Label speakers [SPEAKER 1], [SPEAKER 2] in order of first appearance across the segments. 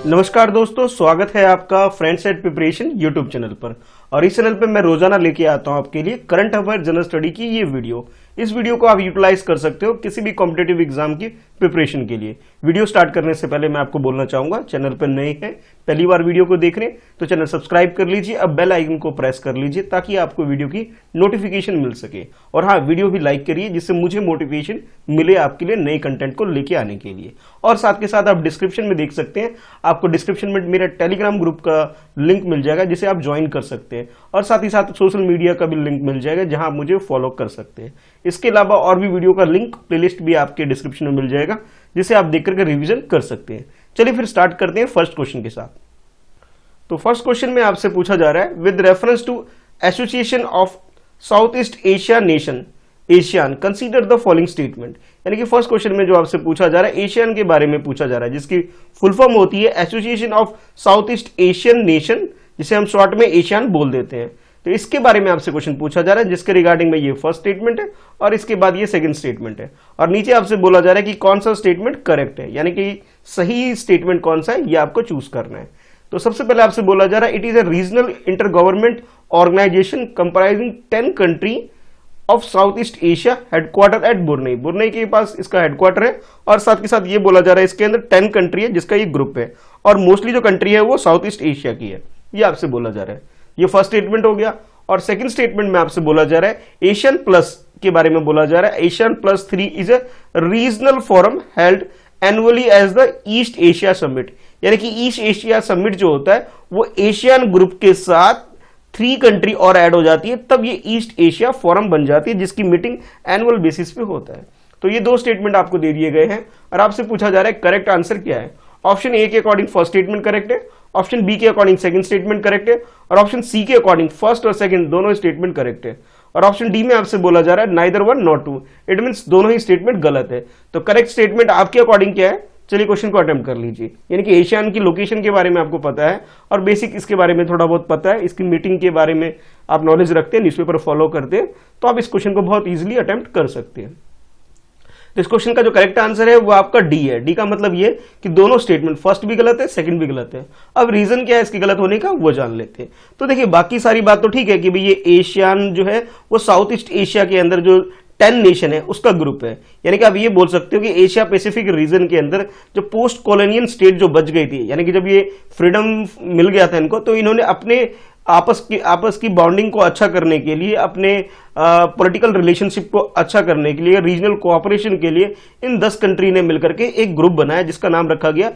[SPEAKER 1] नमस्कार दोस्तों, स्वागत है आपका friends at preparation YouTube channel पर। और इस चैनल पर मैं रोजाना लेके आता हूं आपके लिए करंट अफेयर जनरल स्टडी की ये वीडियो। इस वीडियो को आप यूटिलाइज कर सकते हो किसी भी कॉम्पिटेटिव एग्जाम की प्रिपरेशन के लिए। वीडियो स्टार्ट करने से पहले मैं आपको बोलना चाहूंगा, चैनल पर नए हैं, पहली बार वीडियो को देख रहे हैं तो चैनल सब्सक्राइब कर लीजिए, अब बेल आइकन को प्रेस कर लीजिए ताकि आपको वीडियो की नोटिफिकेशन मिल सके। और हाँ, वीडियो भी लाइक करिए जिससे मुझे मोटिवेशन मिले आपके लिए नए कंटेंट को लेके आने के लिए। और साथ के साथ आप डिस्क्रिप्शन में देख सकते हैं, आपको डिस्क्रिप्शन में मेरा टेलीग्राम ग्रुप का लिंक मिल जाएगा जिसे आप ज्वाइन कर सकते हैं। और साथ ही साथ सोशल मीडिया का भी लिंक मिल जाएगा जहां आप मुझे फॉलो कर सकते हैं। इसके अलावा और भी वीडियो का लिंक, प्लेलिस्ट भी आपके डिस्क्रिप्शन में मिल जाएगा जिसे आप देख करके रिवीजन कर सकते हैं। चलिए फिर स्टार्ट करते हैं फर्स्ट क्वेश्चन के साथ। तो फर्स्ट क्वेश्चन में आपसे पूछा जा रहा है, with reference to association of South East Asia nation ASEAN consider the following statement. यानी कि फर्स्ट क्वेश्चन में जो आपसे पूछा जा रहा है एशियन के बारे में पूछा जा रहा है, जिसकी फुल फॉर्म होती है association of South east Asian nation, जिसे हम शॉर्ट में एशियान बोल देते हैं। तो इसके बारे में आपसे क्वेश्चन पूछा जा रहा है, जिसके रिगार्डिंग में ये फर्स्ट स्टेटमेंट है और इसके बाद ये सेकंड स्टेटमेंट है। और नीचे आपसे बोला जा रहा है कि कौन सा स्टेटमेंट करेक्ट है, यानी कि सही स्टेटमेंट कौन सा है ये आपको चूज करना है। तो सबसे पहले आपसे बोला जा रहा है, it is a regional inter governmental organization comprising 10 country of South East Asia, headquarter at Brunei. Brunei के पास इसका हेडक्वार्टर है। और साथ के साथ ये बोला जा रहा है इसके अंदर 10 कंट्री है जिसका ये ग्रुप है, और मोस्टली जो कंट्री है वो साउथ ईस्ट एशिया की है, ये आपसे बोला जा रहा है। ये फर्स्ट स्टेटमेंट हो गया। और सेकंड स्टेटमेंट में आपसे बोला जा रहा है एशियन प्लस के बारे में बोला जा रहा है, ASEAN plus 3 is a regional forum held annually as the East Asia summit. यानी कि ईस्ट एशिया समिट जो होता है वो एशियन ग्रुप के साथ 3 कंट्री और ऐड हो जाती है, तब ये ईस्ट एशिया फोरम बन जाती है, जिसकी मीटिंग एनुअल बेसिस पे होता है। तो ये 2 स्टेटमेंट आपको दे दिए गए हैं और आपसे पूछा जा रहा है करेक्ट आंसर क्या है। ऑप्शन ए के अकॉर्डिंग फर्स्ट स्टेटमेंट करेक्ट है, ऑप्शन बी के अकॉर्डिंग सेकंड स्टेटमेंट करेक्ट है, और ऑप्शन सी के अकॉर्डिंग फर्स्ट और सेकंड दोनों स्टेटमेंट करेक्ट है। और ऑप्शन डी में आपसे बोला जा रहा है neither one not two, it means दोनों ही स्टेटमेंट गलत है। तो करेक्ट स्टेटमेंट आपके अकॉर्डिंग क्या है, चलिए क्वेश्चन को अटेम्प्ट कर लीजिए। यानी कि एशियान की लोकेशन के बारे में आपको पता है और बेसिक इसके बारे में थोड़ा बहुत पता है, इसकी मीटिंग के बारे में आप नॉलेज रखते हैं, न्यूज़पेपर फॉलो करते हैं, तो आप इस क्वेश्चन को बहुत इजीली अटेम्प्ट कर सकते हैं। तो इस क्वेश्चन का जो करेक्ट आंसर है वो आपका डी है। डी का मतलब ये कि दोनों स्टेटमेंट, फर्स्ट भी गलत है, सेकंड भी गलत है। अब रीजन क्या है इसके गलत होने का वो जान लेते हैं। तो देखिए, बाकी सारी बात तो ठीक है कि भाई ये एशियान जो है वो साउथ ईस्ट एशिया के अंदर जो 10 नेशन है उसका ग्रुप है। यानी कि आप ये बोल सकते हो कि एशिया पैसिफिक रीजन के अंदर जो पोस्ट कॉलोनियल स्टेट जो बच गई थी, यानी कि जब ये फ्रीडम मिल गया था इनको, तो इन्होंने अपने आपस की बॉन्डिंग को अच्छा करने के लिए, अपने पॉलिटिकल रिलेशनशिप को अच्छा करने के लिए, रीजनल कोऑपरेशन के लिए इन 10 कंट्री ने मिलकर के एक ग्रुप बनाया जिसका नाम रखा गया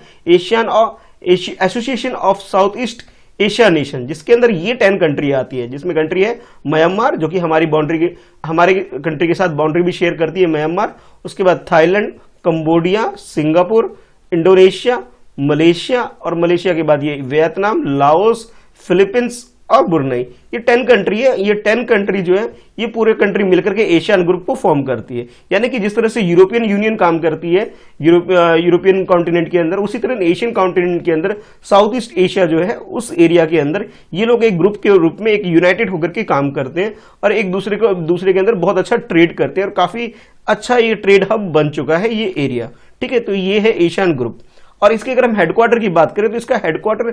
[SPEAKER 1] association of South East Asia nation, जिसके अंदर ये 10 कंट्री आती है, जिसमें कंट्री है म्यांमार जो कि हमारे कंट्री के साथ बाउंड्री भी शेयर करती है म्यांमार। उसके बाद Thailand, Cambodia, Singapore, Indonesia, Malaysia, और मलेशिया के बाद ये वियतनाम, लाओस, फिलीपींस और बुरनई। ये 10 कंट्री है। ये 10 कंट्री जो है ये पूरे कंट्री मिलकर के एशियन ग्रुप को फॉर्म करती है। यानी कि जिस तरह से यूरोपियन यूनियन काम करती है यूरोपियन कॉन्टिनेंट के अंदर, उसी तरह एशियन कॉन्टिनेंट के अंदर साउथ ईस्ट एशिया जो है उस एरिया के अंदर ये लोग एक ग्रुप के रूप में एक यूनाइटेड होकर के काम करते हैं और एक दूसरे के अंदर बहुत अच्छा ट्रेड करते हैं, और काफी अच्छा ये ट्रेड हब बन चुका है ये एरिया। ठीक है, तो ये है एशियन ग्रुप। और इसके अगर हम हेडक्वार्टर की बात करें तो इसका हेडक्वार्टर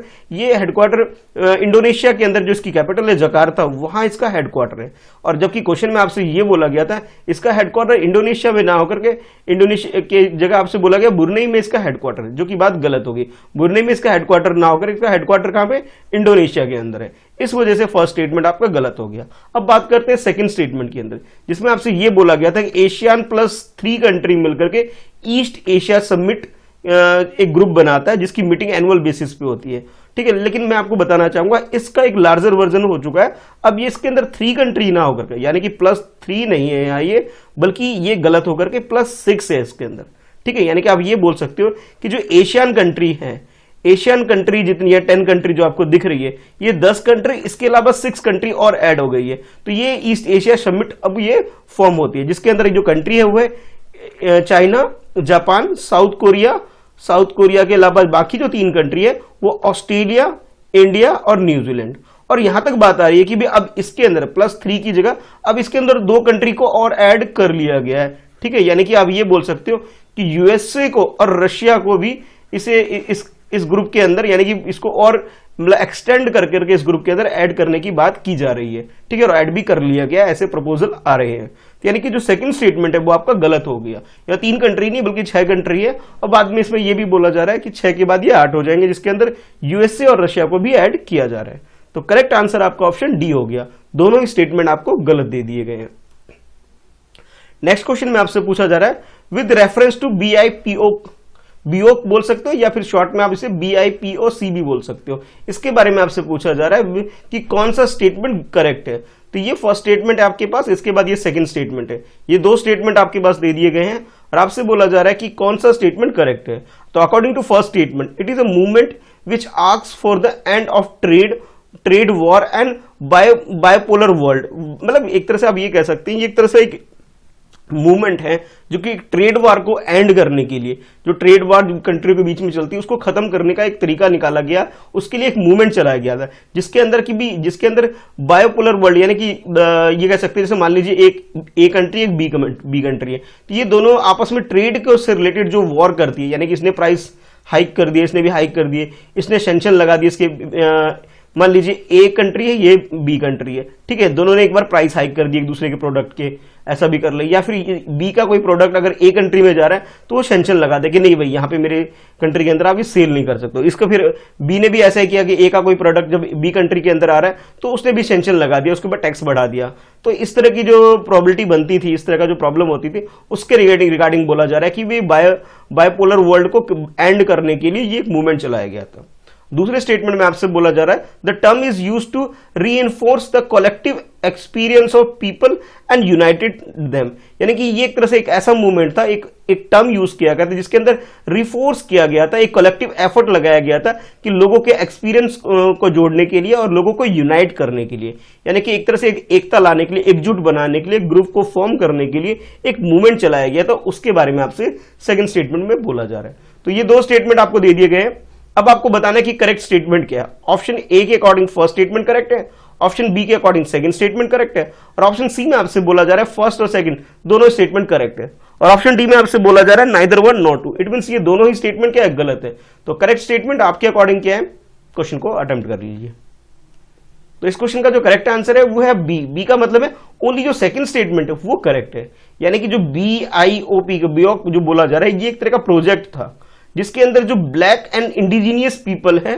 [SPEAKER 1] इंडोनेशिया के अंदर जो इसकी कैपिटल है जकार्ता, वहां इसका हेडक्वार्टर है। और जबकि क्वेश्चन में आपसे ये बोला गया था इसका हेडक्वार्टर इंडोनेशिया में ना होकर के इंडोनेशिया के जगह आपसे बोला गया बुरनई में इसका हेडक्वार्टर है, जो कि बात गलत होगी। बुरनई में इसका हेडक्वार्टर ना होकर इसका हेडक्वार्टर कहां पे, इंडोनेशिया के अंदर है। इस वजह से फर्स्ट स्टेटमेंट आपका गलत हो गया। अब बात करते हैं सेकंड स्टेटमेंट के अंदर, जिसमें आपसे ये बोला गया था कि एशियान प्लस 3 कंट्री मिलकर के ईस्ट एशिया समिट एक ग्रुप बनाता है जिसकी मीटिंग एनुअल बेसिस पे होती है। ठीक है, लेकिन मैं आपको बताना चाहूंगा इसका एक लार्जर वर्जन हो चुका है। अब ये इसके अंदर 3 कंट्री ना होकर के, यानी कि +3 नहीं है यहाँ ये, बल्कि ये गलत होकर के +6 है इसके अंदर। ठीक है, यानी कि आप ये बोल सकते हो कि जो एशियन कंट्री है, एशियन कंट्री जितनी है 10 कंट्री जो आपको दिख रही है, ये 10 कंट्री, इसके अलावा 6 कंट्री और ऐड हो गई है। तो ये ईस्ट एशिया समिट अब ये फॉर्म होती है, जिसके अंदर जो कंट्री है वो है चाइना, जापान, साउथ कोरिया के अलावा बाकी जो 3 कंट्री है वो ऑस्ट्रेलिया, इंडिया और न्यूजीलैंड। और यहां तक बात आ रही है कि भी अब इसके अंदर +3 की जगह अब इसके अंदर 2 कंट्री को और ऐड कर लिया गया है। ठीक है, यानी कि आप ये बोल सकते हो कि यूएसए को और रशिया को भी इस इस ग्रुप के अंदर, यानी कि इसको और मतलब एक्सटेंड कर करके इस ग्रुप के अंदर ऐड करने की बात की जा रही है, ठीक है, और ऐड भी कर लिया गया, ऐसे प्रपोजल आ रहे हैं। यानी कि जो सेकंड स्टेटमेंट है वो आपका गलत हो गया। या 3 कंट्री नहीं बल्कि 6 कंट्री है, और बाद में इसमें ये भी बोला जा रहा है कि 6 के बाद ये 8 हो जाएंगे, जिसके अंदर यूएसए और रशिया को भी ऐड किया जा रहा है। तो करेक्ट आंसर आपका ऑप्शन डी हो गया। दोनों ही स्टेटमेंट आपको गलत दे दिए गए हैं। नेक्स्ट क्वेश्चन में आपसे पूछा जा रहा है with reference to BIPO, BO बोल सकते हो या फिर शॉर्ट में आप इसे BIPOC भी बोल सकते हो। इसके बारे में आपसे पूछा जा रहा है कि कौन सा स्टेटमेंट करेक्ट है। तो ये फर्स्ट स्टेटमेंट है आपके पास, इसके बाद ये सेकंड स्टेटमेंट है। ये 2 स्टेटमेंट आपके पास दे दिए गए हैं और आपसे बोला जा रहा है कि कौन सा स्टेटमेंट करेक्ट है। तो according to first statement, it is a movement which asks for the end of trade war and bipolar world. मतलब एक तरह से आप ये कह सकते हैं, ये एक तरह से एक मूवमेंट है जो कि ट्रेड वार को एंड करने के लिए, जो ट्रेड वार कंट्री के बीच में चलती है उसको खत्म करने का एक तरीका निकाला गया, उसके लिए एक मूवमेंट चलाया गया था, जिसके अंदर बायोपोलर वर्ल्ड, यानी कि ये कह सकते हैं जैसे मान लीजिए एक ए कंट्री एक बी कंट्री है, तो ये दोनों आपस में ट्रेड को से रिलेटेड जो वॉर करती है, यानी कि इसने प्राइस हाइक कर दिए, इसने भी हाइक कर दिए, इसने सैंक्शन लगा दिए, इसके मान लीजिए ए कंट्री है ये बी कंट्री है, ठीक है, दोनों ने एक बार प्राइस हाइक कर दी एक दूसरे के प्रोडक्ट के, ऐसा भी कर ले। या फिर बी का कोई प्रोडक्ट अगर ए कंट्री में जा रहा है तो वो सैंक्शन लगा दे कि नहीं भाई यहाँ पे मेरे कंट्री के अंदर आप ये सेल नहीं कर सकते। इसको फिर बी ने भी ऐसा ही किया कि ए का कोई प्रोडक्ट जब बी कंट्री के अंदर आ रहा है तो उसने भी सैंक्शन लगा दिया, उसके ऊपर टैक्स बढ़ा दिया। तो इस तरह की जो प्रॉबिलिटी बनती थी, इस तरह का जो प्रॉब्लम होती थी, उसके रिगार्डिंग बोला जा रहा है कि वे बायोपोलर वर्ल्ड को एंड करने के लिए ये एक मूवमेंट चलाया गया था। दूसरे स्टेटमेंट में आपसे बोला जा रहा है the term is used to reinforce the collective experience of people and united them. यानी कि ये एक तरह से एक ऐसा मूवमेंट था, एक टर्म यूज किया गया था जिसके अंदर रिफोर्स किया गया था, एक कलेक्टिव एफर्ट लगाया गया था कि लोगों के एक्सपीरियंस को जोड़ने के लिए और लोगों को यूनाइट करने के लिए, यानी कि एक तरह से एकता लाने के लिए, एकजुट बनाने के लिए, ग्रुप को फॉर्म करने के लिए एक मूवमेंट चलाया गया था। उसके बारे में आपसे सेकंड स्टेटमेंट में बोला जा रहा है। तो ये 2 स्टेटमेंट आपको दे दिए गए हैं। अब आपको बताना है कि करेक्ट स्टेटमेंट क्या है। ऑप्शन ए के अकॉर्डिंग फर्स्ट स्टेटमेंट करेक्ट है, ऑप्शन बी के अकॉर्डिंग सेकंड स्टेटमेंट करेक्ट है, और ऑप्शन सी में आपसे बोला जा रहा है फर्स्ट और सेकंड दोनों स्टेटमेंट करेक्ट है, और ऑप्शन डी में आपसे बोला जा रहा है neither one not two. It means ये दोनों ही स्टेटमेंट क्या है, गलत है। तो करेक्ट स्टेटमेंट आपके अकॉर्डिंग क्या है, क्वेश्चन को अटेम्प्ट कर लीजिए। तो इस क्वेश्चन का जो करेक्ट आंसर है वो है बी। बी का मतलब है ओनली जो सेकंड स्टेटमेंट है वो करेक्ट है, यानी कि जो BIOP जो बोला जा रहा है ये एक तरह का प्रोजेक्ट था जिसके अंदर जो ब्लैक एंड इंडिजीनियस पीपल हैं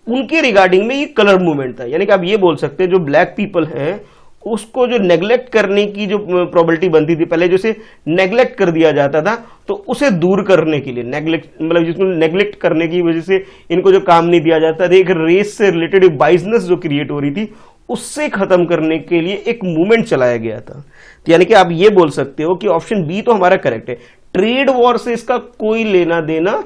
[SPEAKER 1] उनके रिगार्डिंग में ये कलर मूवमेंट था। यानी कि आप ये बोल सकते हैं जो ब्लैक पीपल हैं उसको जो नेग्लेक्ट करने की जो प्रोबेबिलिटी बनती थी, पहले जो से नेग्लेक्ट कर दिया जाता था, तो उसे दूर करने के लिए, नेग्लेक्ट मतलब जिसको नेग्लेक्ट करने की वजह से इनको जो काम नहीं दिया जाता था, एक रेस से रिलेटेड एक बाइजनेस जो क्रिएट हो रही थी उससे खत्म करने के लिए एक मूवमेंट चलाया गया था। तो यानी कि आप ये बोल सकते हो कि ऑप्शन बी तो हमारा करेक्ट है, ट्रेड वॉर से इसका कोई लेना देना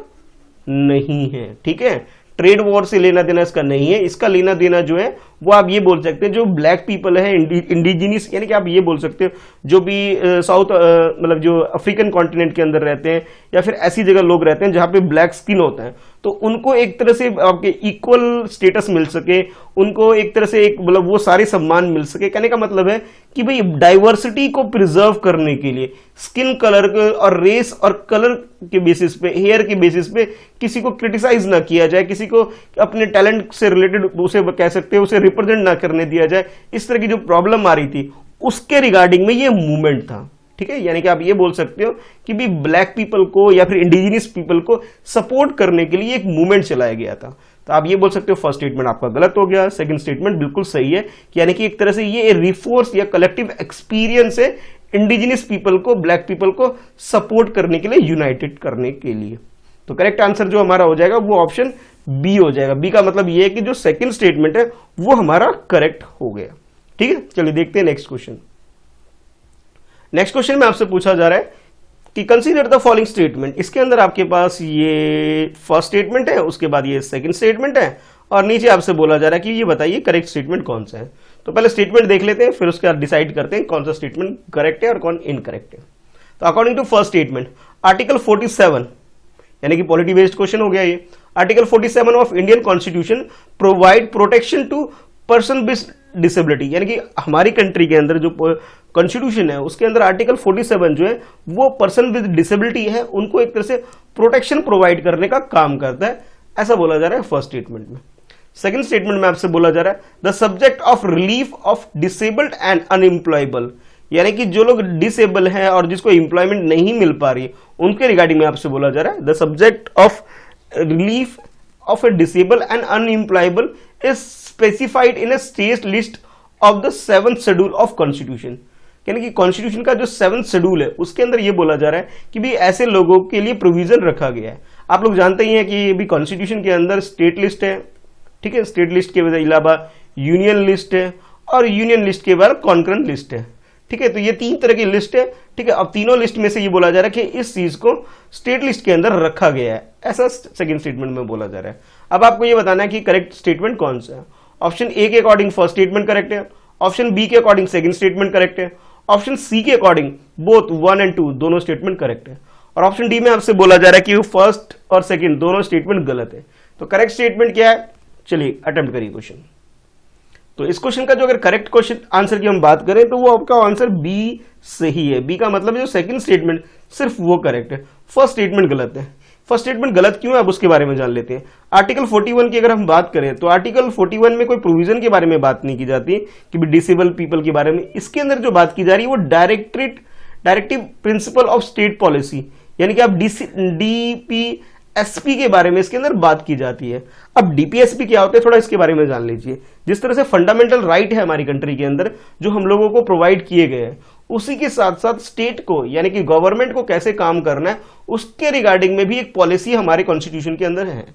[SPEAKER 1] नहीं है, ठीक है, ट्रेड वॉर से लेना देना इसका नहीं है। इसका लेना देना जो है वो आप ये बोल सकते हैं जो ब्लैक पीपल है इंडिजिनियस, यानी कि आप ये बोल सकते हो जो भी साउथ मतलब जो अफ्रीकन कॉन्टिनेंट के अंदर रहते हैं या फिर ऐसी जगह लोग रहते हैं जहां पे ब्लैक स्किन होता है, तो उनको एक तरह से आपके इक्वल स्टेटस मिल सके, उनको एक तरह से एक मतलब वो सारे सम्मान मिल सके। कहने का मतलब है कि भाई डाइवर्सिटी को प्रिजर्व करने के लिए स्किन कलर और रेस और कलर के बेसिस पे, हेयर के बेसिस पे किसी को क्रिटिसाइज ना किया जाए, किसी को अपने टैलेंट से रिलेटेड उसे कह सकते हैं उसे रिप्रेजेंट ना करने दिया जाए, इस तरह की जो प्रॉब्लम आ रही थी उसके रिगार्डिंग में ये मूवमेंट था, ठीक है। यानी कि आप ये बोल सकते हो कि भी ब्लैक पीपल को या फिर इंडिजिनियस पीपल को सपोर्ट करने के लिए एक मूवमेंट चलाया गया था। तो आप ये बोल सकते हो फर्स्ट स्टेटमेंट आपका गलत हो गया, सेकंड स्टेटमेंट बिल्कुल सही है, यानी कि एक तरह से ये रिफोर्स या कलेक्टिव एक्सपीरियंस है इंडिजिनियस पीपल को, ब्लैक पीपल को सपोर्ट करने के लिए, यूनाइटेड करने के लिए। तो करेक्ट आंसर जो हमारा हो जाएगा वो ऑप्शन बी हो जाएगा। बी का मतलब ये है कि जो सेकंड स्टेटमेंट है वो हमारा करेक्ट हो गया, ठीक है। चलिए देखते हैं नेक्स्ट क्वेश्चन। नेक्स्ट क्वेश्चन में आपसे पूछा जा रहा है कि कंसीडर द फॉलोइंग स्टेटमेंट। इसके अंदर आपके पास ये फर्स्ट स्टेटमेंट है, उसके बाद ये सेकंड स्टेटमेंट है, और नीचे आपसे बोला जा रहा है कि ये बताइए करेक्ट स्टेटमेंट कौन सा है। तो पहले स्टेटमेंट देख लेते हैं, फिर उसके बाद डिसाइड करते हैं कौन सा स्टेटमेंट करेक्ट है और कौन इनकरेक्ट है। तो according to first statement, article 47 यानी कि पॉलिटी बेस्ड क्वेश्चन हो गया ये। Article 47 of Indian constitution provide protection to person with disability, यानी कि हमारी कंट्री के अंदर जो कॉन्स्टिट्यूशन है उसके अंदर आर्टिकल 47 जो है वो पर्सन विद डिसेबिलिटी है उनको एक तरह से प्रोटेक्शन प्रोवाइड करने का काम करता है। ऐसा बोला जा रहा है फर्स्ट स्टेटमेंट में। सेकंड स्टेटमेंट में आपसे बोला जा रहा है the subject of relief of disabled and unemployable, यानी कि जो लोग डिसेबल हैं और जिसको एम्प्लॉयमेंट नहीं मिल पा रही उनके रिगार्डिंग में आपसे बोला जा रहा है the subject of relief of A disable and unemployable is specified in A state list of the 7th schedule of constitution. यानी कि कॉन्स्टिट्यूशन का जो 7th शेड्यूल है उसके अंदर ये बोला जा रहा है कि भी ऐसे लोगों के लिए प्रोविजन रखा गया है। आप लोग जानते ही हैं कि भी कॉन्स्टिट्यूशन के अंदर स्टेट लिस्ट है, ठीक है, स्टेट लिस्ट के अलावा यूनियन लिस्ट है और यूनियन लिस्ट के बाद कॉन्करेंट लिस्ट है, ठीक है। तो ये 3 तरह की लिस्ट है, ठीक है। अब तीनों लिस्ट में से ये बोला जा रहा है कि इस चीज को स्टेट लिस्ट के अंदर रखा गया है, ऐसा सेकंड स्टेटमेंट में बोला जा रहा है। अब आपको ये बताना है कि करेक्ट स्टेटमेंट कौन सा है। ऑप्शन ए के अकॉर्डिंग फर्स्ट स्टेटमेंट करेक्ट है, ऑप्शन बी के अकॉर्डिंग सेकंड स्टेटमेंट करेक्ट है, ऑप्शन सी के अकॉर्डिंग बोथ 1 और 2 दोनों स्टेटमेंट करेक्ट है, और ऑप्शन डी में आपसे बोला जा रहा है कि फर्स्ट और सेकंड दोनों स्टेटमेंट गलत है। तो करेक्ट स्टेटमेंट क्या है, चलिए अटेम्प्ट करिए क्वेश्चन। तो इस क्वेश्चन का जो अगर करेक्ट क्वेश्चन आंसर की हम बात करें तो वो आपका आंसर बी सही है। बी का मतलब जो सेकंड स्टेटमेंट सिर्फ वो करेक्ट है, फर्स्ट स्टेटमेंट गलत है। फर्स्ट स्टेटमेंट गलत क्यों है अब उसके बारे में जान लेते हैं। आर्टिकल 41 की अगर हम बात करें तो आर्टिकल 41 में कोई प्रोविजन के बारे में बात नहीं की जाती कि डिसेबल पीपल के बारे में। इसके अंदर जो बात की जा रही है वो directive principle of state policy, यानी कि आप डीपीएसपी के बारे में इसके अंदर बात की जाती है। अब डीपीएसपी क्या होता है थोड़ा इसके बारे में जान लीजिए। जिस तरह से फंडामेंटल राइट है हमारी कंट्री के अंदर जो हम लोगों को प्रोवाइड किए गए हैं, उसी के साथ साथ स्टेट को यानी कि गवर्नमेंट को कैसे काम करना है उसके रिगार्डिंग में भी एक पॉलिसी हमारे कॉन्स्टिट्यूशन के अंदर है।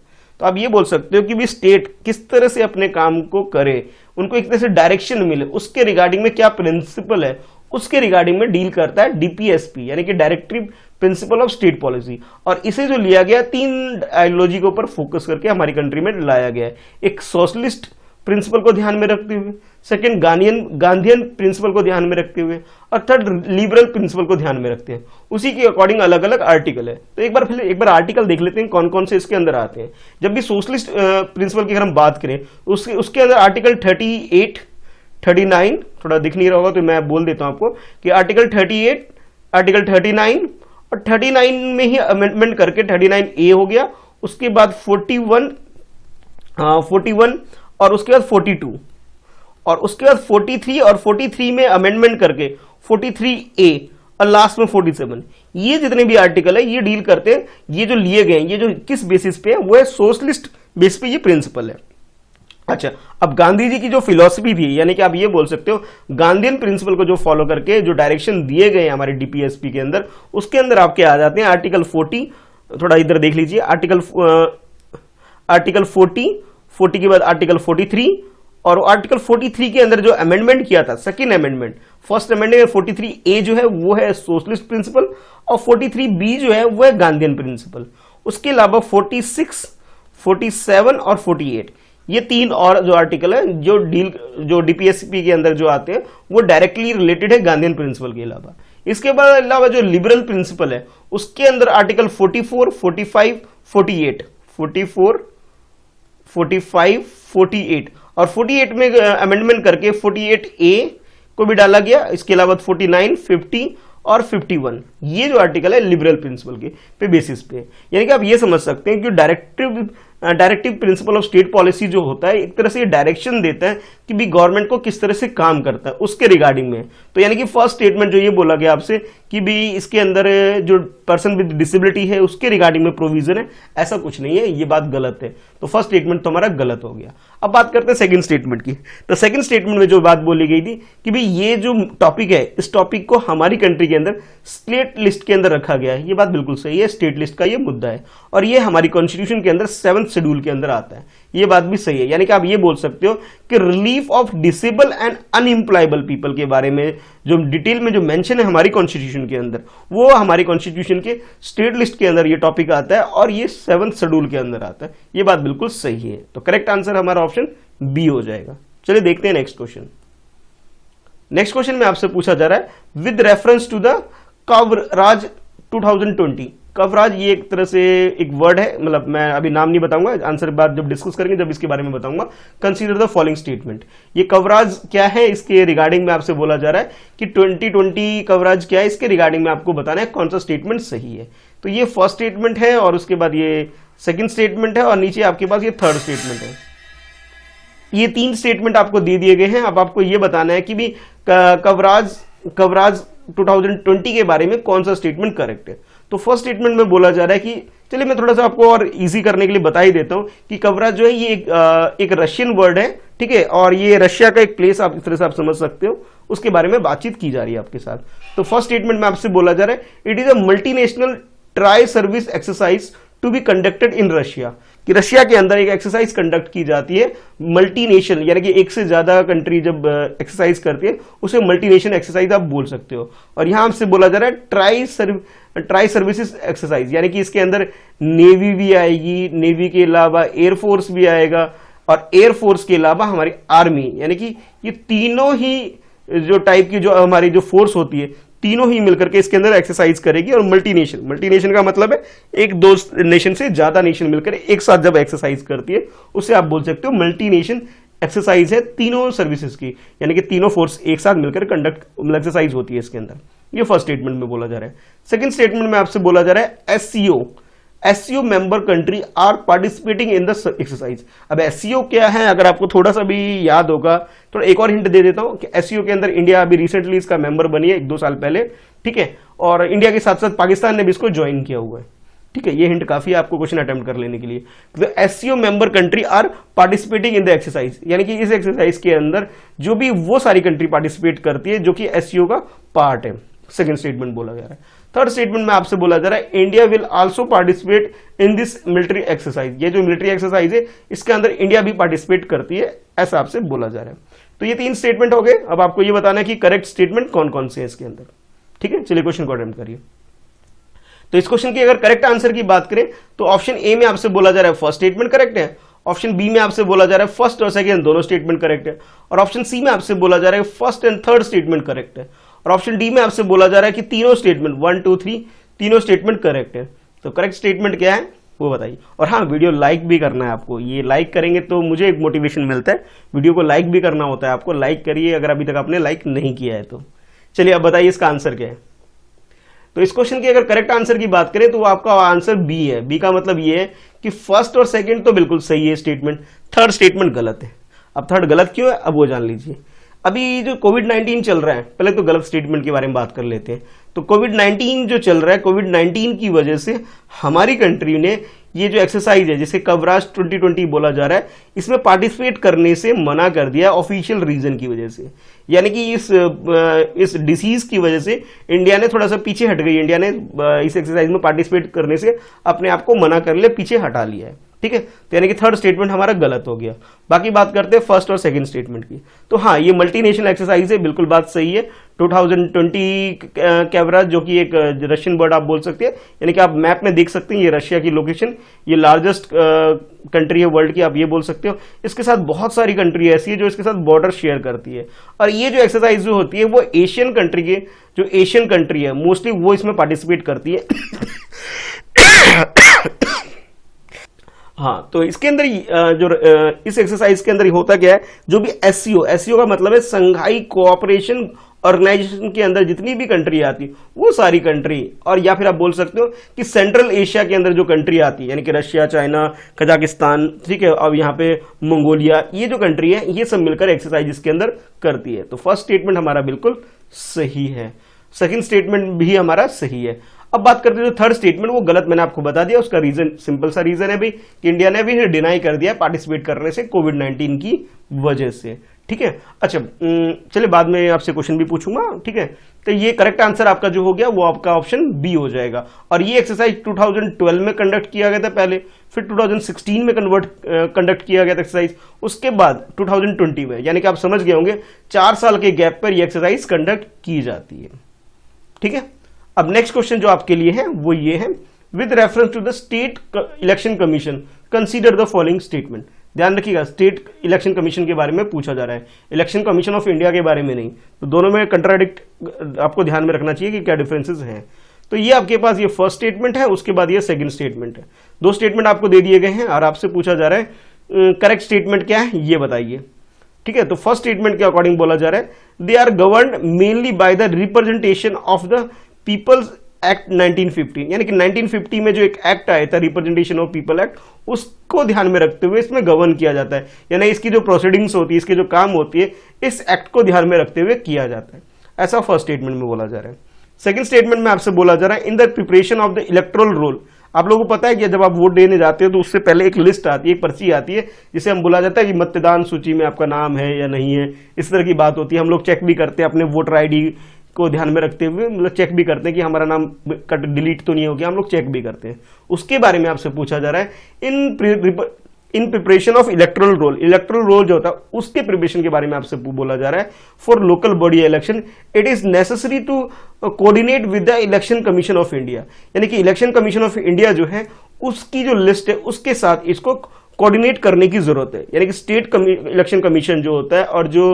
[SPEAKER 1] तो आप ये बोल सकते हो कि भी स्टेट किस तरह से अपने काम को करे, उनको एक तरह से डायरेक्शन मिले, उसके रिगार्डिंग में क्या प्रिंसिपल है उसके रिगार्डिंग में डील करता है डीपीएसपी, यानी कि directive principle of state policy. और इसे जो लिया गया 3 आइडियोलॉजी के ऊपर फोकस करके हमारी कंट्री में लाया गया है। एक सोशलिस्ट प्रिंसिपल को ध्यान में रखते हुए, सेकंड गांधीयन प्रिंसिपल को ध्यान में रखते हुए, और थर्ड लिबरल प्रिंसिपल को ध्यान में रखते हैं। उसी के अकॉर्डिंग अलग अलग आर्टिकल है। तो एक बार आर्टिकल देख लेते हैं कौन कौन से इसके अंदर आते हैं। जब भी सोशलिस्ट प्रिंसिपल की अगर हम बात करें उसके अंदर आर्टिकल 38, 39 थोड़ा दिख नहीं रहा होगा तो मैं बोल देता हूं आपको कि आर्टिकल 38, आर्टिकल 39 और 39 में ही अमेंडमेंट करके 39A हो गया। उसके बाद 41 और उसके बाद 42 और उसके बाद 43 और 43 में अमेंडमेंट करके 43A और लास्ट में 47। ये जितने भी आर्टिकल है ये डील करते हैं, ये जो लिए गए ये जो किस बेसिस पे है वो है सोशलिस्ट बेस पे ये प्रिंसिपल है। अच्छा, अब गांधी जी की जो फिलॉसफी थी, यानी कि आप ये बोल सकते हो गांधीयन प्रिंसिपल को जो फॉलो करके जो डायरेक्शन दिए गए हमारे डीपीएसपी के अंदर, उसके अंदर आपके आ जाते हैं आर्टिकल 40। थोड़ा इधर देख लीजिए, आर्टिकल 40 के बाद आर्टिकल 43 और आर्टिकल 43 के अंदर जो अमेंडमेंट किया था second amendment, first amendment 43A जो है वो है सोशलिस्ट प्रिंसिपल और 43B जो है वो है गांधीयन प्रिंसिपल। उसके अलावा 46, 47 और 48 ये 3 और जो आर्टिकल है जो डीपीएसपी के अंदर जो आते हैं वो डायरेक्टली रिलेटेड है गांधीयन प्रिंसिपल के अलावा। इसके बाद अलावा जो लिबरल प्रिंसिपल है उसके अंदर आर्टिकल 44, 45, 48, 44, 45, 48 और 48 में अमेंडमेंट करके 48A को भी डाला गया। इसके अलावा 49, 50 और 51 ये जो आर्टिकल है लिबरल प्रिंसिपल के पे बेसिस पे, यानी कि आप ये समझ सकते हैं कि directive principle of state policy जो होता है एक तरह से डायरेक्शन देता है कि भी गवर्नमेंट को किस तरह से काम करता है उसके रिगार्डिंग में। तो यानी कि फर्स्ट स्टेटमेंट जो ये बोला गया आपसे कि भी इसके अंदर जो पर्सन विद डिसेबिलिटी है उसके रिगार्डिंग में प्रोविजन है, ऐसा कुछ नहीं है, ये बात गलत है। तो फर्स्ट स्टेटमेंट तो हमारा गलत हो गया। अब बात करते हैं सेकंड स्टेटमेंट की। तो सेकंड स्टेटमेंट में जो बात बोली गई थी कि भाई ये जो टॉपिक है इस टॉपिक को हमारी कंट्री के अंदर स्टेट लिस्ट के अंदर रखा गया है, ये बात बिल्कुल सही है। स्टेट लिस्ट का ये मुद्दा है और ये हमारी कॉन्स्टिट्यूशन के अंदर 7th शेड्यूल के अंदर आता है, ये बात भी सही है। यानी कि आप ये बोल सकते हो कि relief of disable and unemployable people के बारे में जो डिटेल में जो मेंशन है हमारी कॉन्स्टिट्यूशन के अंदर वो हमारी कॉन्स्टिट्यूशन के स्टेट लिस्ट के अंदर ये टॉपिक आता है और ये 7th शेड्यूल के अंदर आता है, ये बात बिल्कुल सही है। तो करेक्ट आंसर हमारा ऑप्शन बी हो जाएगा। चलिए देखते हैं नेक्स्ट क्वेश्चन। नेक्स्ट क्वेश्चन में आपसे पूछा जा रहा है विद रेफरेंस टू द कवराज 2020। कवराज ये एक तरह से एक वर्ड है, मतलब मैं अभी नाम नहीं बताऊंगा, आंसर बाद जब डिस्कस करेंगे जब इसके बारे में बताऊंगा। कंसीडर द फॉलोइंग स्टेटमेंट, ये कवराज क्या है इसके रिगार्डिंग में आपसे बोला जा रहा है कि 2020 कवराज क्या है, इसके रिगार्डिंग में आपको बताना है कौन सा स्टेटमेंट सही है। तो ये फर्स्ट स्टेटमेंट है और उसके बाद ये सेकंड स्टेटमेंट है और नीचे आपके पास ये थर्ड स्टेटमेंट है। ये 3 स्टेटमेंट आपको दे दिए गए हैं। अब आपको ये बताना है कि भी कवराज 2020 के बारे में कौन सा स्टेटमेंट करेक्ट है। तो फर्स्ट स्टेटमेंट में बोला जा रहा है कि, चलिए मैं थोड़ा सा आपको और इजी करने के लिए बता ही देता हूं कि कवराज जो है ये एक रशियन वर्ड है, ठीक है, और ये रशिया का एक प्लेस, आप इस तरह से आप समझ सकते हो, उसके बारे में बातचीत की जा रही है आपके साथ। तो फर्स्ट स्टेटमेंट में आपसे बोला जा रहा है, it is a multinational tri service exercise to be conducted in Russia, कि रशिया के अंदर एक एक्सरसाइज कंडक्ट की जाती है मल्टीनेशनल, यानी कि एक से ज्यादा कंट्री जब एक्सरसाइज करती है उसे मल्टीनेशनल एक्सरसाइज आप बोल सकते हो। और यहां आपसे बोला जा रहा है ट्राई सर्विसेज एक्सरसाइज, यानी कि इसके अंदर नेवी भी आएगी, नेवी के अलावा एयरफोर्स भी आएगा, और एयरफोर्स के अलावा हमारी आर्मी, यानी कि ये तीनों ही जो टाइप की जो हमारी जो फोर्स होती है, तीनों ही मिलकर के इसके अंदर एक्सरसाइज करेगी। और मल्टीनेशन का मतलब है एक दो नेशन से ज्यादा नेशन मिलकर एक साथ जब एक्सरसाइज करती है उसे आप बोल सकते हो मल्टीनेशन एक्सरसाइज है, तीनों सर्विसेज की, यानी कि तीनों फोर्स एक साथ मिलकर कंडक्ट एक्सरसाइज होती है इसके अंदर। ये फर्स्ट स्टेटमेंट में बोला जा रहा है। सेकंड स्टेटमेंट में आपसे बोला जा रहा है SCO member country are participating in the exercise. अब एससीओ क्या है, अगर आपको थोड़ा सा भी याद होगा, थोड़ा एक और हिंट दे देता हूं कि एससीओ के अंदर इंडिया अभी रिसेंटली इसका मेंबर बनी है 1-2 साल पहले, ठीक है, और इंडिया के साथ साथ पाकिस्तान ने भी इसको ज्वाइन किया हुआ है, ठीक है। ये हिंट काफी है आपको क्वेश्चन अटेम्प्ट कर लेने के लिए। तो SCO member country are participating in the exercise, यानी कि इस एक्सरसाइज के अंदर जो भी वो सारी कंट्री पार्टिसिपेट करती है जो कि एससीओ का पार्ट है। सेकंड स्टेटमेंट बोला जा रहा है। थर्ड स्टेटमेंट में आपसे बोला जा रहा है, India will also participate in this military exercise. ये जो मिलिट्री एक्सरसाइज है इसके अंदर इंडिया भी पार्टिसिपेट करती है, ऐसा आपसे बोला जा रहा है। तो ये 3 स्टेटमेंट हो गए। अब आपको ये बताना है कि करेक्ट स्टेटमेंट कौन कौन से है इसके अंदर, ठीक है। चलिए क्वेश्चन को अटेम्प्ट करिए। तो इस क्वेश्चन की अगर करेक्ट आंसर की बात करें तो ऑप्शन ए में आपसे बोला जा रहा है फर्स्ट स्टेटमेंट करेक्ट है, ऑप्शन बी में आपसे बोला जा रहा है फर्स्ट और सेकंड दोनों स्टेटमेंट करेक्ट है, और ऑप्शन सी में आपसे बोला जा रहा है first and third statement correct है, और ऑप्शन डी में आपसे बोला जा रहा है कि तीनों स्टेटमेंट 1, 2, 3 तीनों स्टेटमेंट करेक्ट है। तो करेक्ट स्टेटमेंट क्या है वो बताइए। और हाँ, वीडियो लाइक भी करना है आपको, ये लाइक करेंगे तो मुझे एक मोटिवेशन मिलता है। वीडियो को लाइक भी करना होता है आपको, लाइक करिए अगर अभी तक आपने लाइक नहीं किया है तो। चलिए अब बताइए इसका आंसर क्या है। तो इस क्वेश्चन की अगर करेक्ट आंसर की बात करें तो आपका आंसर बी है। बी का मतलब ये है कि फर्स्ट और सेकंड तो बिल्कुल सही है स्टेटमेंट, थर्ड स्टेटमेंट गलत है। अब थर्ड गलत क्यों है अब वो जान लीजिए। अभी जो कोविड-19 चल रहा है, पहले तो गलत स्टेटमेंट के बारे में बात कर लेते हैं। तो कोविड-19 जो चल रहा है, कोविड-19 की वजह से हमारी कंट्री ने ये जो एक्सरसाइज है जिसे कवराज 2020 बोला जा रहा है, इसमें पार्टिसिपेट करने से मना कर दिया ऑफिशियल रीजन की वजह से। यानी कि इस डिसीज की वजह से इंडिया ने थोड़ा सा पीछे हट गई, इंडिया ने इस एक्सरसाइज में पार्टिसिपेट करने से अपने आप को मना कर लिया, पीछे हटा लिया है, ठीक है। तो यानी कि थर्ड स्टेटमेंट हमारा गलत हो गया। बाकी बात करते हैं फर्स्ट और सेकंड स्टेटमेंट की। तो हाँ, ये मल्टीनेशनल एक्सरसाइज है, बिल्कुल बात सही है। 2020 कैवराज जो कि एक रशियन वर्ड आप बोल सकते हैं, यानी कि आप मैप में देख सकते हैं ये रशिया की लोकेशन, ये लार्जेस्ट कंट्री है वर्ल्ड की, आप ये बोल सकते हो। इसके साथ बहुत सारी कंट्री ऐसी है जो इसके साथ बॉर्डर शेयर करती है। और ये जो एक्सरसाइज जो होती है वो एशियन कंट्री के, जो एशियन कंट्री है मोस्टली वो इसमें पार्टिसिपेट करती है। हाँ, तो इसके अंदर जो इस एक्सरसाइज के अंदर होता क्या है, जो भी एससीओ का मतलब है संघाई कोऑपरेशन ऑर्गेनाइजेशन के अंदर जितनी भी कंट्री आती वो सारी कंट्री, और या फिर आप बोल सकते हो कि सेंट्रल एशिया के अंदर जो कंट्री आती है यानी कि रशिया, चाइना, कजाकिस्तान, ठीक है, अब यहाँ पे मंगोलिया, ये जो कंट्री है ये सब मिलकर एक्सरसाइज इसके अंदर करती है। तो फर्स्ट स्टेटमेंट हमारा बिल्कुल सही है, सेकंड स्टेटमेंट भी हमारा सही है। अब बात करते हैं जो थर्ड स्टेटमेंट, वो गलत मैंने आपको बता दिया। उसका रीजन सिंपल सा रीजन है भी कि इंडिया ने भी डिनाई कर दिया पार्टिसिपेट करने से कोविड-19 की वजह से, ठीक है। अच्छा, चलिए बाद में आपसे क्वेश्चन भी पूछूंगा, ठीक है। तो ये करेक्ट आंसर आपका जो हो गया वो आपका ऑप्शन बी हो जाएगा। और ये एक्सरसाइज 2012 में कंडक्ट किया गया था पहले, फिर 2016 में कंडक्ट किया गया था एक्सरसाइज, उसके बाद 2020 में, यानी कि आप समझ गए होंगे 4 साल के गैप पर ये एक्सरसाइज कंडक्ट की जाती है, ठीक है। अब नेक्स्ट क्वेश्चन जो आपके लिए है वो ये है, with reference to the state election commission consider the following statement. ध्यान रखिएगा, स्टेट इलेक्शन कमीशन के बारे में पूछा जा रहा है, इलेक्शन कमीशन ऑफ इंडिया के बारे में नहीं। तो दोनों में कंट्राडिक्ट आपको ध्यान में रखना चाहिए कि क्या डिफरेंसेस हैं। तो ये आपके पास ये फर्स्ट स्टेटमेंट है, उसके बाद ये सेकंड स्टेटमेंट है। 2 स्टेटमेंट आपको दे दिए गए हैं और आपसे पूछा जा रहा है करेक्ट स्टेटमेंट क्या है ये बताइए, ठीक है। तो फर्स्ट स्टेटमेंट के अकॉर्डिंग बोला जा रहा है, they are governed mainly by the representation of the people's act 1950, यानी कि 1950 में जो एक एक्ट आया था रिप्रेजेंटेशन ऑफ पीपल एक्ट, उसको ध्यान में रखते हुए इसमें गवर्न किया जाता है, यानी इसकी जो प्रोसीडिंग्स होती है, इसके जो काम होती है, इस एक्ट को ध्यान में रखते हुए किया जाता है। ऐसा फर्स्ट स्टेटमेंट में बोला जा रहा है। सेकंड स्टेटमेंट में आपसे बोला जा रहा है in the preparation of the electoral roll. आप लोगों को पता है कि जब आप वोट देने जाते हो तो उससे पहले एक लिस्ट आती है, एक पर्ची आती है, जिसे हम बोला जाता है कि मतदान सूची में आपका नाम है या नहीं है, इस तरह की बात होती है। हम लोग चेक भी करते हैं अपने वोटर आईडी को ध्यान में रखते हुए, मतलब चेक भी करते हैं कि हमारा नाम कट डिलीट तो नहीं हो गया, हम लोग चेक भी करते हैं। उसके बारे में आपसे पूछा जा रहा है in preparation of electoral roll. Electoral roll जो होता है उसके प्रिपरेशन के बारे में आपसे बोला जा रहा है। For local body election it is necessary to coordinate with the election commission of India, यानी कि इलेक्शन कमीशन ऑफ इंडिया जो है उसकी जो लिस्ट है उसके साथ इसको कोऑर्डिनेट करने की जरूरत है, यानी कि स्टेट इलेक्शन कमीशन जो होता है और जो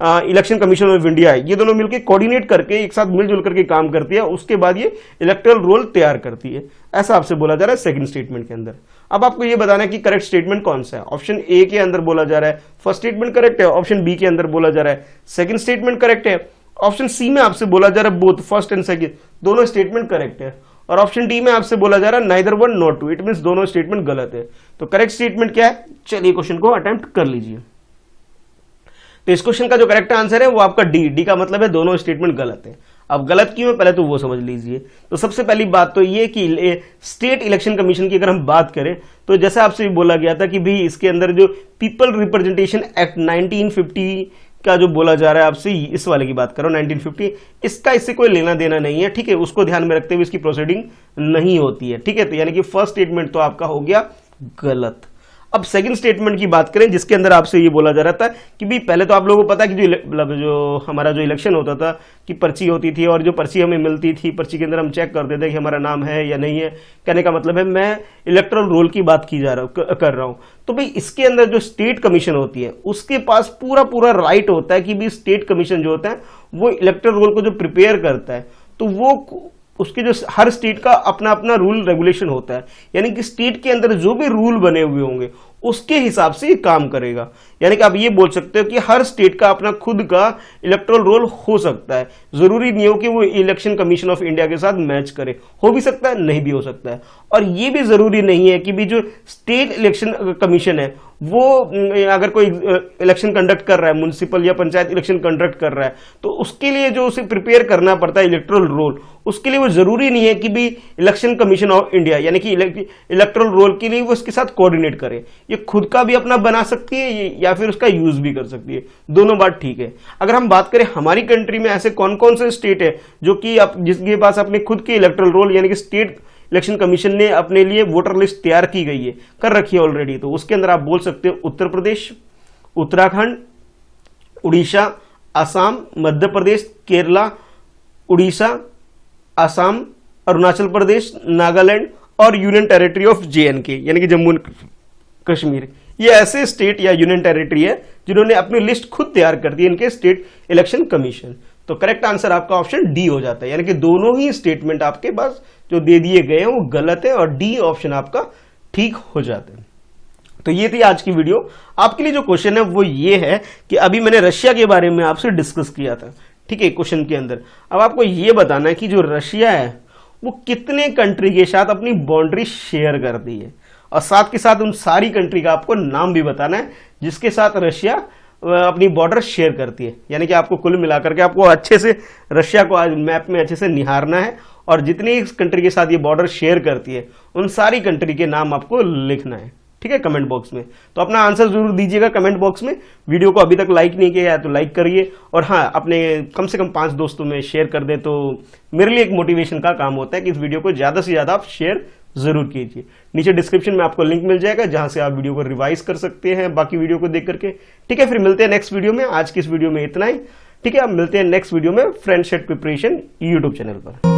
[SPEAKER 1] इलेक्शन कमीशन ऑफ इंडिया है, ये दोनों मिलकर कोऑर्डिनेट करके एक साथ मिलजुल करके काम करती है, उसके बाद ये इलेक्टोरल रोल तैयार करती है। ऐसा आपसे बोला जा रहा है सेकंड स्टेटमेंट के अंदर। अब आपको ये बताना है कि करेक्ट स्टेटमेंट कौन सा है। ऑप्शन ए के अंदर बोला जा रहा है फर्स्ट स्टेटमेंट करेक्ट है, ऑप्शन बी के अंदर बोला जा रहा है सेकंड स्टेटमेंट करेक्ट है, ऑप्शन सी में आपसे बोला जा रहा है बोथ फर्स्ट एंड सेकंड दोनों स्टेटमेंट करेक्ट है, और ऑप्शन डी में आपसे बोला जा रहा है neither one nor two, it means दोनों स्टेटमेंट गलत है। तो करेक्ट स्टेटमेंट क्या है, चलिए क्वेश्चन को अटेम्प्ट कर लीजिए। तो इस क्वेश्चन का जो करेक्ट आंसर है वो आपका डी का मतलब है दोनों स्टेटमेंट गलत है। अब गलत क्यों है पहले तो वो समझ लीजिए। तो सबसे पहली बात तो ये कि स्टेट इलेक्शन कमीशन की अगर हम बात करें तो जैसा आपसे बोला गया था कि भाई इसके अंदर जो पीपल रिप्रेजेंटेशन एक्ट 1950 का जो बोला जा रहा है, आपसे इस वाले की बात करो 1950, इसका इससे कोई लेना देना नहीं है, ठीक है, उसको ध्यान में रखते हुए इसकी प्रोसीडिंग नहीं होती है, ठीक है। तो यानी कि फर्स्ट स्टेटमेंट तो आपका हो गया गलत। अब सेकंड स्टेटमेंट की बात करें जिसके अंदर आपसे ये बोला जा रहा था कि भाई पहले तो आप लोगों को पता है कि जो हमारा जो इलेक्शन होता था कि पर्ची होती थी और जो पर्ची हमें मिलती थी, पर्ची के अंदर हम चेक करते थे कि हमारा नाम है या नहीं है। कहने का मतलब है मैं इलेक्टोरल रोल की बात कर रहा हूं। तो भाई इसके अंदर जो स्टेट कमीशन होती है उसके पास पूरा राइट होता है कि भाई स्टेट कमीशन जो होता है वो इलेक्टोरल रोल को जो प्रिपेयर करता है तो वो उसके जो हर स्टेट का अपना अपना रूल रेगुलेशन होता है, यानी कि स्टेट के अंदर जो भी रूल बने हुए होंगे उसके हिसाब से ये काम करेगा। यानी कि आप ये बोल सकते हो कि हर स्टेट का अपना खुद का इलेक्टोरल रोल हो सकता है, जरूरी नहीं हो कि वो इलेक्शन कमीशन ऑफ इंडिया के साथ मैच करे, हो भी सकता है नहीं भी हो सकता है। और ये भी जरूरी नहीं है कि भी जो स्टेट इलेक्शन कमीशन है वो अगर कोई इलेक्शन कंडक्ट कर रहा है, म्युनिसिपल या पंचायत इलेक्शन कंडक्ट कर रहा है, तो उसके लिए जो उसे प्रिपेयर करना पड़ता है इलेक्टोरल रोल, उसके लिए वो जरूरी नहीं है कि भी इलेक्शन कमीशन ऑफ इंडिया यानी कि इलेक्टोरल रोल के लिए वो इसके साथ कोऑर्डिनेट करे। ये खुद का भी अपना बना सकती है या फिर उसका यूज भी कर सकती है, दोनों बात ठीक है। अगर हम बात करें हमारी कंट्री में ऐसे कौन कौन से स्टेट है जो कि जिसके पास अपने खुद के इलेक्टोरल रोल यानी कि स्टेट इलेक्शन कमीशन ने अपने लिए वोटर लिस्ट तैयार की गई है, कर रखी है ऑलरेडी, तो उसके अंदर आप बोल सकते हो उत्तर प्रदेश, उत्तराखंड, उड़ीसा, असम, मध्य प्रदेश, केरला, उड़ीसा, असम, अरुणाचल प्रदेश, नागालैंड और यूनियन टेरिटरी ऑफ JNK यानी कि जम्मू कश्मीर। ये ऐसे स्टेट या यूनियन टेरिटरी है जिन्होंने अपनी लिस्ट खुद तैयार कर दी, इनके स्टेट इलेक्शन कमीशन। तो करेक्ट आंसर आपका ऑप्शन डी हो जाता है, यानी कि दोनों ही स्टेटमेंट आपके पास जो दे दिए गए हैं वो गलत है और डी ऑप्शन आपका ठीक हो जाता है। तो ये थी आज की वीडियो। आपके लिए जो क्वेश्चन है वो ये है कि अभी मैंने रशिया के बारे में आपसे डिस्कस किया था, ठीक है, क्वेश्चन के अंदर। अब आपको ये बताना है कि जो रशिया है वो कितने कंट्री के साथ अपनी बाउंड्री शेयर करती है, और साथ के साथ उन सारी कंट्री का आपको नाम भी बताना है जिसके साथ रशिया अपनी बॉर्डर शेयर करती है। यानी कि आपको कुल मिलाकर के आपको अच्छे से रशिया को आज मैप में अच्छे से निहारना है और जितनी कंट्री के साथ ये बॉर्डर शेयर करती है उन सारी कंट्री के नाम आपको लिखना है, ठीक है, कमेंट बॉक्स में। तो अपना आंसर जरूर दीजिएगा कमेंट बॉक्स में। वीडियो को अभी तक लाइक नहीं किया है तो लाइक करिए, और हाँ, अपने कम से कम 5 दोस्तों में शेयर कर दें तो मेरे लिए एक मोटिवेशन का काम होता है कि इस वीडियो को ज्यादा से ज्यादा आप शेयर जरूर कीजिए। नीचे डिस्क्रिप्शन में आपको लिंक मिल जाएगा जहां से आप वीडियो को रिवाइज कर सकते हैं बाकी वीडियो को देख करके, ठीक है। फिर मिलते हैं नेक्स्ट वीडियो में। आज की इस वीडियो में इतना ही, ठीक है। अब मिलते हैं नेक्स्ट वीडियो में फ्रेंडशिप प्रिपरेशन यूट्यूब चैनल पर।